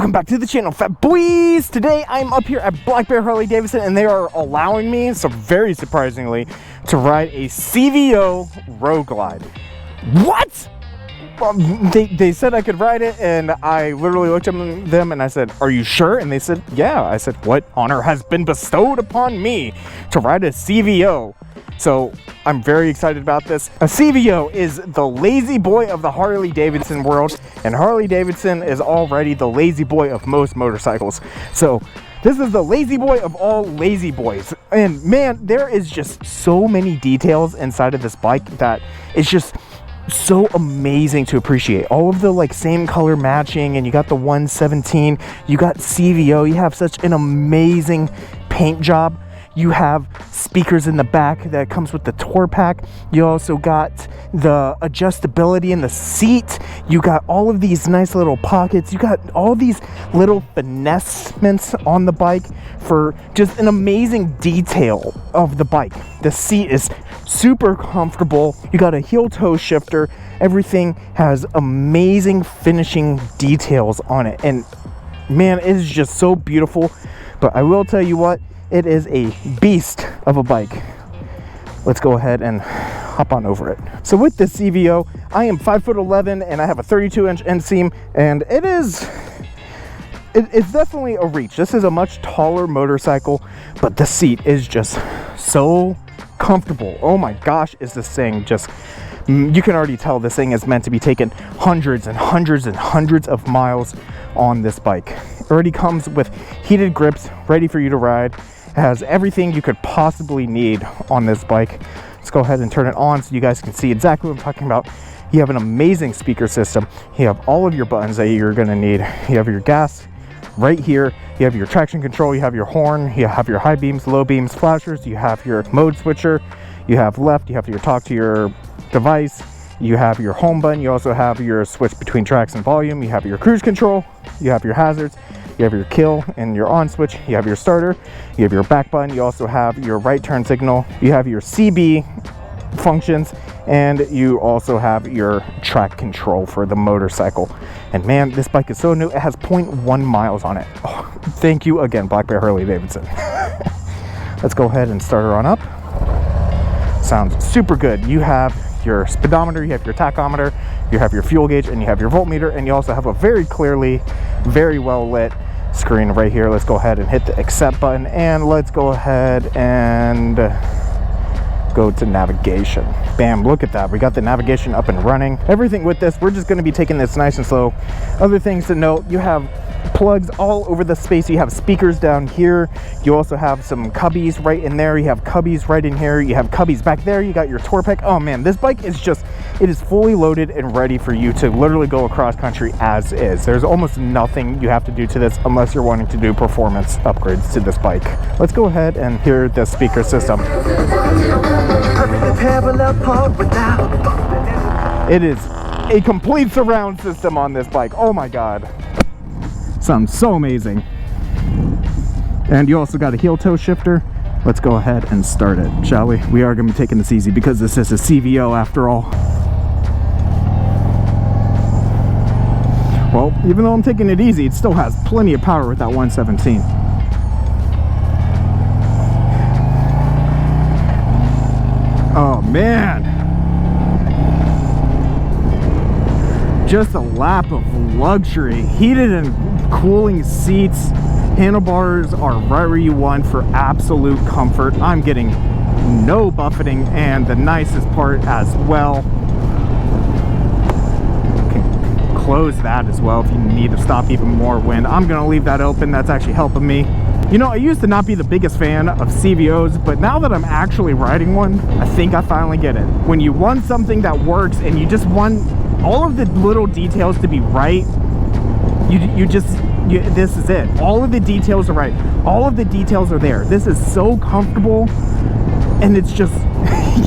Welcome back to the channel, Fat Boys. Today I'm up here at Black Bear Harley-Davidson and they are allowing me, so very surprisingly, to ride a CVO Road Glide. What? They said I could ride it, and I literally looked at them and I said, "Are you sure?" And they said, "Yeah." I said, "What honor has been bestowed upon me to ride a CVO?" So I'm very excited about this. A CVO is the lazy boy of the Harley-Davidson world, and Harley-Davidson is already the lazy boy of most motorcycles. So this is the lazy boy of all lazy boys. And man, there is just so many details inside of this bike that it's just so amazing to appreciate. All of the like same color matching, and you got the 117, you got CVO, you have such an amazing paint job. You have speakers in the back that comes with the tour pack. You also got the adjustability in the seat. You got all of these nice little pockets. You got all these little finessements on the bike for just an amazing detail of the bike. The seat is super comfortable. You got a heel toe shifter. Everything has amazing finishing details on it. And man, it is just so beautiful. But I will tell you what, it is a beast of a bike. Let's go ahead and hop on over it. So with this CVO, I am 5'11" and I have a 32-inch inseam, and it's definitely a reach. This is a much taller motorcycle, but the seat is just so comfortable. Oh my gosh, is this thing just, you can already tell this thing is meant to be taken hundreds and hundreds and hundreds of miles on this bike. It already comes with heated grips, ready for you to ride. It has everything you could possibly need on this bike. Let's go ahead and turn it on so you guys can see exactly what I'm talking about. You have an amazing speaker system. You have all of your buttons that you're gonna need. You have your gas right here. You have your traction control, you have your horn, you have your high beams, low beams, flashers, you have your mode switcher, you have left, you have your talk to your device, you have your home button, you also have your switch between tracks and volume, you have your cruise control, you have your hazards, you have your kill and your on switch, you have your starter, you have your back button, you also have your right turn signal, you have your CB functions, and you also have your track control for the motorcycle. And man, this bike is so new. It has 0.1 miles on it. Oh, thank you again, Black Bear Harley-Davidson. Let's go ahead and start her on up. Sounds super good. You have your speedometer, you have your tachometer, you have your fuel gauge, and you have your voltmeter, and you also have a very clearly, very well lit screen right here. Let's go ahead and hit the accept button, and let's go ahead and go to navigation. Bam, look at that. We got the navigation up and running. Everything with this, we're just going to be taking this nice and slow. Other things to note, you have plugs all over the space. You have speakers down here. You also have some cubbies right in there. You have cubbies right in here. You have cubbies back there. You got your tour pack. Oh man, this bike is just, it is fully loaded and ready for you to literally go across country as is. There's almost nothing you have to do to this unless you're wanting to do performance upgrades to this bike. Let's go ahead and hear the speaker system. It is a complete surround system on this bike. Oh my god. Sounds so amazing. And you also got a heel toe shifter. Let's go ahead and start it, shall we? We are going to be taking this easy because this is a CVO after all. Well, even though I'm taking it easy, it still has plenty of power with that 117. Oh man. Just a lap of luxury. Heated and cooling seats. Handlebars are right where you want for absolute comfort. I'm getting no buffeting, and the nicest part as well, you can close that as well if you need to stop even more wind. I'm gonna leave that open. That's actually helping me. You know, I used to not be the biggest fan of CVOs, but now that I'm actually riding one, I think I finally get it. When you want something that works and you just want all of the little details to be right, this is it. All of the details are right. All of the details are there. This is so comfortable, and it's just,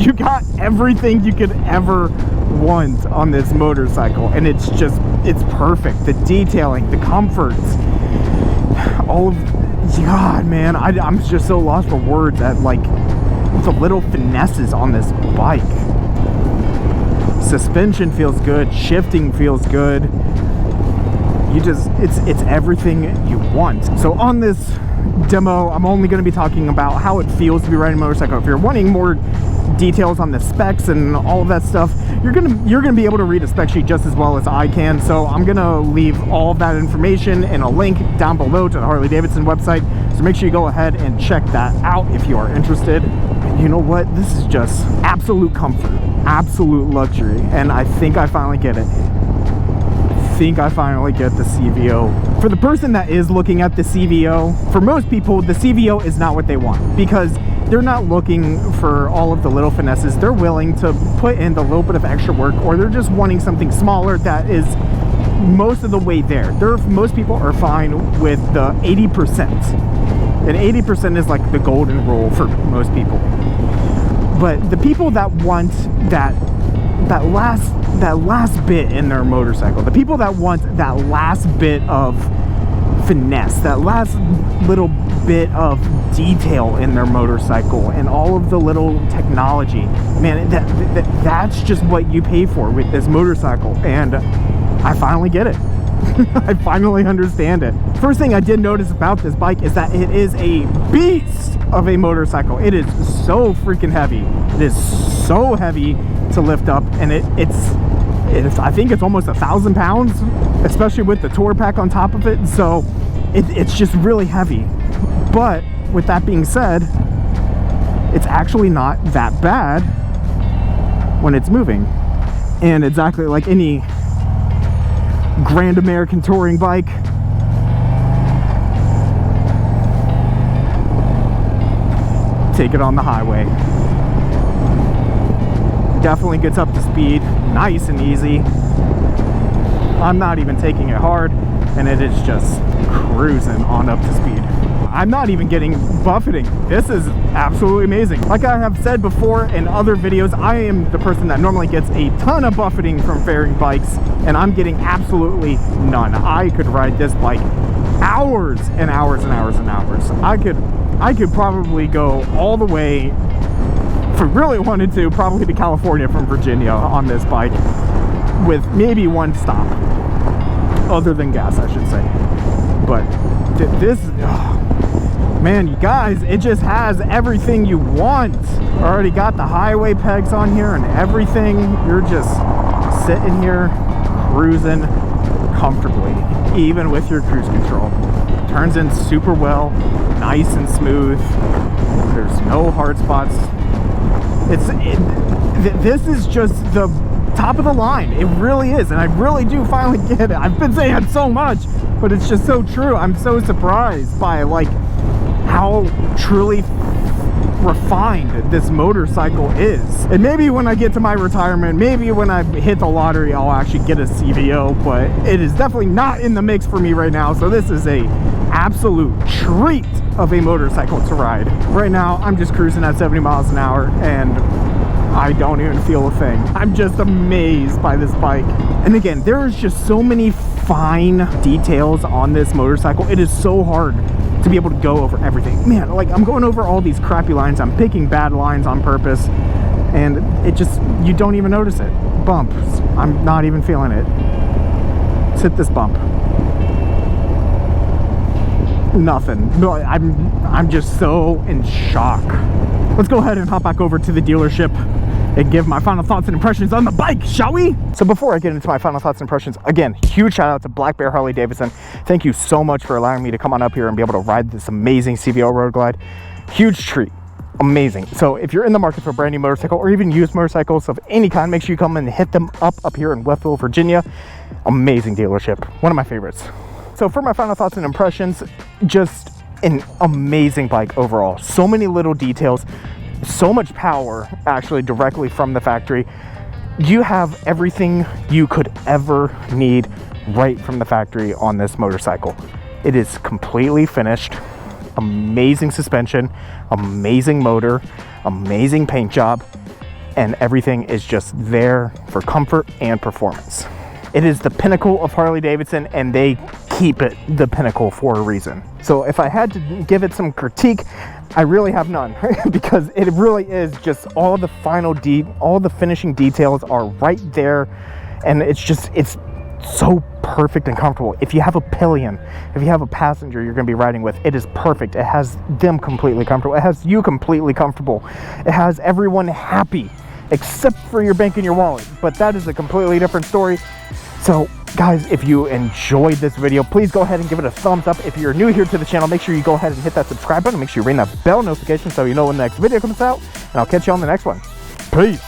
you got everything you could ever want on this motorcycle, and it's just, it's perfect. The detailing, the comforts, all of, God, man, I'm just so lost for words at like the little finesses on this bike. Suspension feels good, shifting feels good. it's everything you want. So on this demo, I'm only going to be talking about how it feels to be riding a motorcycle. If you're wanting more details on the specs and all of that stuff, you're gonna be able to read a spec sheet just as well as I can. So I'm gonna leave all of that information in a link down below to the Harley-Davidson website. So make sure you go ahead and check that out if you are interested. And you know what? This is just absolute comfort, absolute luxury, and I think I finally get it. I think I finally get the CVO. For the person that is looking at the CVO, for most people, the CVO is not what they want, because they're not looking for all of the little finesses. They're willing to put in the little bit of extra work, or they're just wanting something smaller that is most of the way there. Most people are fine with the 80%. And 80% is like the golden rule for most people. But the people that want that last bit in their motorcycle, the people that want that last bit of finesse, that last little bit of detail in their motorcycle and all of the little technology, man, that's just what you pay for with this motorcycle. And I finally get it. I finally understand it. First thing I did notice about this bike is that it is a beast of a motorcycle. It is so freaking heavy. It is so heavy to lift up, and it's I think it's almost 1,000 pounds, especially with the tour pack on top of it. So it's just really heavy. But with that being said, it's actually not that bad when it's moving. And exactly like any Grand American touring bike, take it on the highway. Definitely gets up to speed nice and easy. I'm not even taking it hard, and it is just cruising on up to speed. I'm not even getting buffeting. This is absolutely amazing. Like I have said before in other videos, I am the person that normally gets a ton of buffeting from fairing bikes, and I'm getting absolutely none. I could ride this bike hours and hours and hours and hours. I could probably go all the way, if I really wanted to, probably to California from Virginia on this bike with maybe one stop, other than gas, I should say. But this, man, you guys, it just has everything you want. Already got the highway pegs on here and everything. You're just sitting here cruising comfortably, even with your cruise control. Turns in super well, nice and smooth. There's no hard spots. This is just the top of the line. It really is, and I really do finally get it. I've been saying it so much, but it's just so true. I'm so surprised by like how truly refined this motorcycle is. And maybe when I get to my retirement, maybe when I hit the lottery, I'll actually get a CVO, but it is definitely not in the mix for me right now. So this is a absolute treat of a motorcycle to ride. Right now, I'm just cruising at 70 miles an hour, and I don't even feel a thing. I'm just amazed by this bike. And again, there's just so many fine details on this motorcycle. It is so hard to be able to go over everything. Man, like I'm going over all these crappy lines. I'm picking bad lines on purpose, and it just, you don't even notice it. Bumps, I'm not even feeling it. Let's hit this bump. Nothing. No, I'm just so in shock. Let's go ahead and hop back over to the dealership and give my final thoughts and impressions on the bike, shall we? So before I get into my final thoughts and impressions, again, huge shout out to Black Bear Harley-Davidson. Thank you so much for allowing me to come on up here and be able to ride this amazing CVO Road Glide. Huge treat. Amazing. So if you're in the market for a brand new motorcycle or even used motorcycles of any kind, make sure you come and hit them up here in Wytheville, Virginia. Amazing dealership. One of my favorites. So for my final thoughts and impressions, just an amazing bike overall. So many little details, so much power actually directly from the factory. You have everything you could ever need right from the factory on this motorcycle. It is completely finished. Amazing suspension, amazing motor, amazing paint job, and everything is just there for comfort and performance. It is the pinnacle of Harley-Davidson, and they keep it the pinnacle for a reason. So if I had to give it some critique, I really have none, because it really is just all the final all the finishing details are right there, and it's so perfect and comfortable. If you have a pillion, if you have a passenger you're going to be riding with, it is perfect. It has them completely comfortable. It has you completely comfortable. It has everyone happy except for your bank and your wallet. But that is a completely different story. So guys, if you enjoyed this video, please go ahead and give it a thumbs up. If you're new here to the channel, make sure you go ahead and hit that subscribe button. Make sure you ring that bell notification so you know when the next video comes out. And I'll catch you on the next one. Peace.